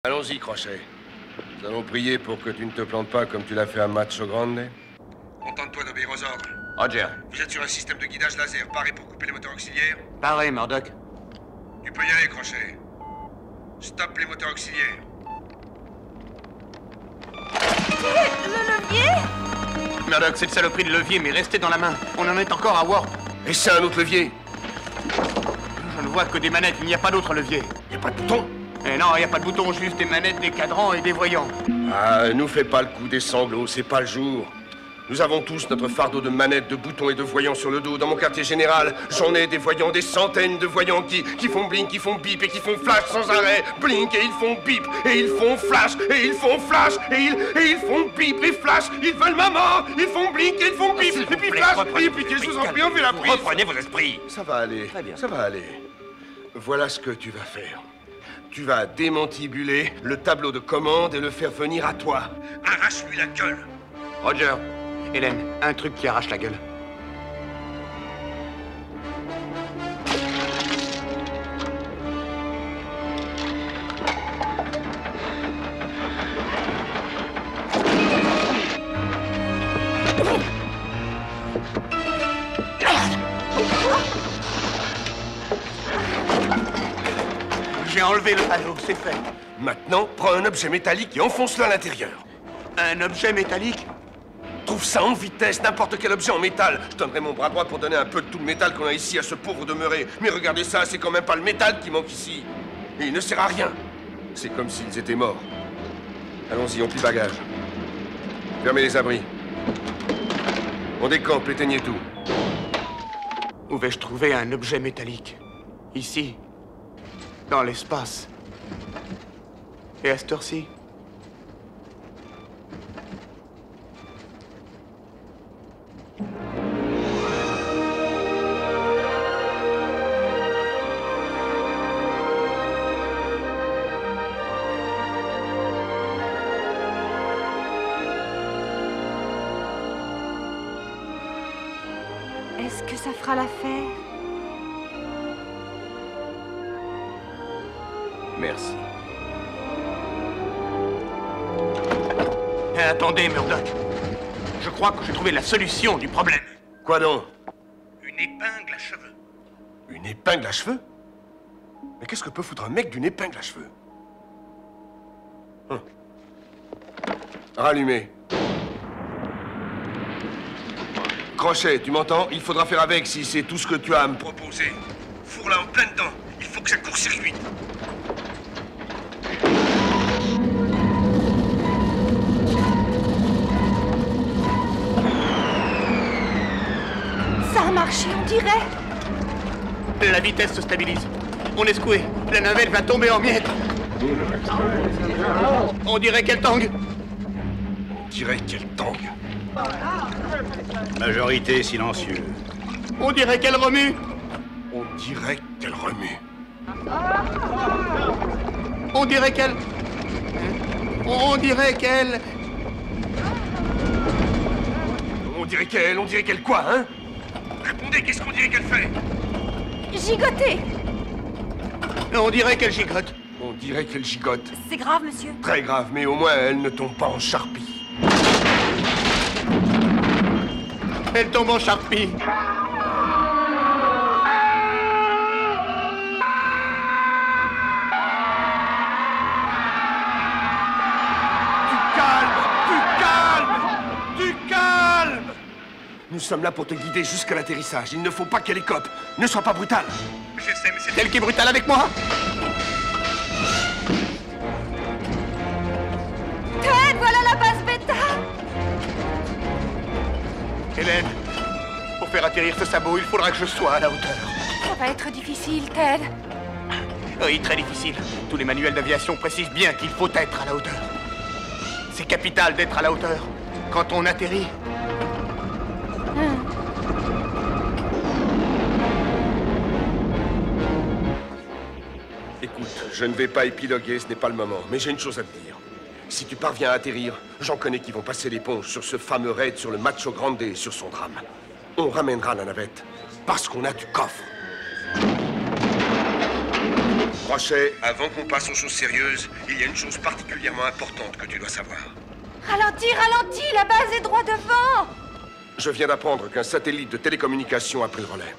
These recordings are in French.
Allons-y, Crochet. Nous allons prier pour que tu ne te plantes pas comme tu l'as fait à Macho Grande. Contente-toi d'obéir aux ordres. Roger. Vous êtes sur un système de guidage laser. Paré pour couper les moteurs auxiliaires. Pareil, Murdoch. Tu peux y aller, Crochet. Stop les moteurs auxiliaires. Le levier? Murdoch, cette saloperie de levier, mais restez dans la main. On en est encore à Warp. Et c'est un autre levier. Je ne vois que des manettes, il n'y a pas d'autre levier. Y a pas de bouton. Eh non, il n'y a pas de bouton, juste des manettes, des cadrans et des voyants. Ah, nous fais pas le coup des sanglots, c'est pas le jour. Nous avons tous notre fardeau de manettes, de boutons et de voyants sur le dos. Dans mon quartier général, j'en ai des voyants, des centaines de voyants qui font blink, qui font bip et qui font flash sans arrêt. Blink et ils font bip et ils font flash et ils font flash et ils font bip et flash. Ils veulent maman, ils font blink et ils font bip et puis flash. Et pitié, je vous en prie, on fait la prise. Reprenez vos esprits. Ça va aller, ça va aller. Voilà ce que tu vas faire. Tu vas démantibuler le tableau de commande et le faire venir à toi. Arrache-lui la gueule. Roger. Hélène, un truc qui arrache la gueule. J'ai enlevé le panneau, c'est fait. Maintenant, prends un objet métallique et enfonce-le à l'intérieur. Un objet métallique? Trouve ça en vitesse, n'importe quel objet en métal. Je donnerai mon bras droit pour donner un peu de tout le métal qu'on a ici à ce pauvre demeuré. Mais regardez ça, c'est quand même pas le métal qui manque ici. Et il ne sert à rien. C'est comme s'ils étaient morts. Allons-y, on plie bagage. Fermez les abris. On décampe, éteignez tout. Où vais-je trouver un objet métallique? Ici. Dans l'espace. Et à cette heure-ci? Est-ce que ça fera l'affaire? Merci. Attendez, Murdoch. Je crois que j'ai trouvé la solution du problème. Quoi donc? Une épingle à cheveux. Une épingle à cheveux? Mais qu'est-ce que peut foutre un mec d'une épingle à cheveux? Rallumé. Crochet, tu m'entends? Il faudra faire avec si c'est tout ce que tu as à me proposer. Fourre-la en plein dedans. Il faut que ça court-circuite. Ça a marché, on dirait. La vitesse se stabilise. On est secoué. La navette va tomber en miettes. On dirait qu'elle tangue. On dirait qu'elle tangue. Majorité silencieuse. On dirait qu'elle remue. On dirait qu'elle remue. On dirait qu'elle... On dirait qu'elle... On dirait qu'elle quoi, hein? Répondez, qu'est-ce qu'on dirait qu'elle fait? Gigoté. On dirait qu'elle gigote. On dirait qu'elle gigote. C'est grave, monsieur. Très grave, mais au moins elle ne tombe pas en charpie. Elle tombe en charpie. Du calme! Nous sommes là pour te guider jusqu'à l'atterrissage. Il ne faut pas qu'elle écope. Ne sois pas brutal. Je sais, mais c'est elle qui est brutale avec moi. Ted, voilà la base bêta. Hélène, pour faire atterrir ce sabot, il faudra que je sois à la hauteur. Ça va être difficile, Ted. Oui, très difficile. Tous les manuels d'aviation précisent bien qu'il faut être à la hauteur. C'est capital d'être à la hauteur. Quand on atterrit... Écoute, je ne vais pas épiloguer, ce n'est pas le moment. Mais j'ai une chose à te dire. Si tu parviens à atterrir, j'en connais qui vont passer l'éponge sur ce fameux raid sur le Macho Grande et sur son drame. On ramènera la navette, parce qu'on a du coffre. Crochet, avant qu'on passe aux choses sérieuses, il y a une chose particulièrement importante que tu dois savoir. Ralentis, ralentis, la base est droit devant. Je viens d'apprendre qu'un satellite de télécommunication a pris le relais.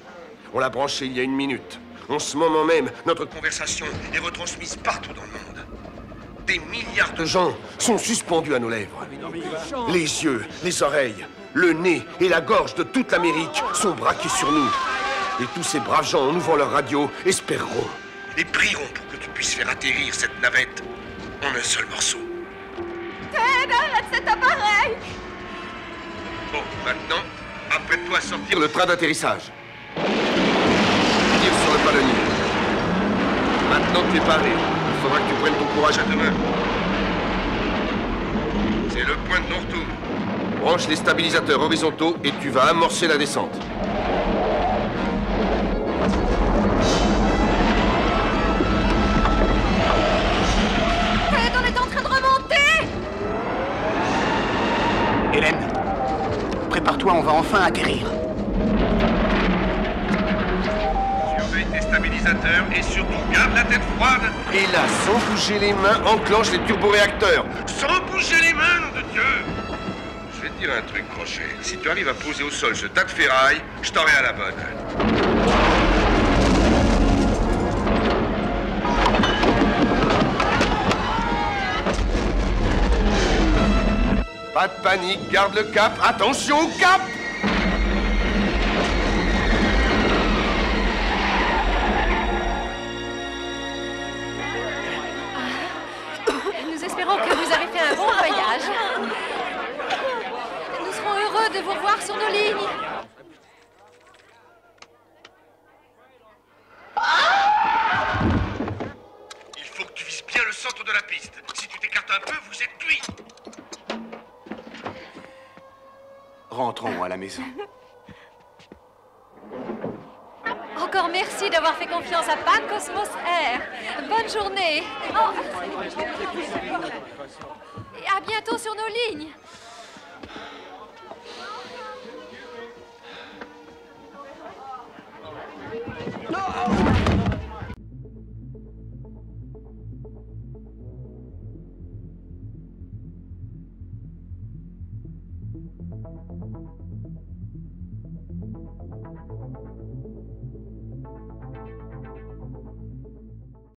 On l'a branché il y a 1 minute. En ce moment même, notre conversation est retransmise partout dans le monde. Des milliards de gens sont suspendus à nos lèvres. Les yeux, les oreilles, le nez et la gorge de toute l'Amérique sont braqués sur nous. Et tous ces braves gens, en ouvrant leur radio, espéreront et prieront pour que tu puisses faire atterrir cette navette en un seul morceau. Ted, arrête cet appareil. Bon, maintenant, apprête-toi à sortir le train d'atterrissage. Tire sur le palonnier. Maintenant que tu es paré, il faudra que tu prennes ton courage à deux mains. C'est le point de non-retour. Branche les stabilisateurs horizontaux et tu vas amorcer la descente. Ted, on est en train de remonter. Hélène, prépare-toi, on va enfin atterrir. Surveille tes stabilisateurs et surtout garde la tête froide. Et là, sans bouger les mains, enclenche les turboréacteurs. Sans bouger les mains, nom de Dieu. Je vais te dire un truc, Crochet. Si tu arrives à poser au sol ce tas de ferraille, je t'aurai à la bonne. Pas de panique, garde le cap. Attention au cap! Nous espérons que vous avez fait un bon voyage. Nous serons heureux de vous revoir sur nos lignes. Il faut que tu vises bien le centre de la piste. Si tu t'écartes un peu, vous êtes cuit. Rentrons à la maison. Encore merci d'avoir fait confiance à Pan Cosmos Air. Bonne journée. Oh. Et à bientôt sur nos lignes.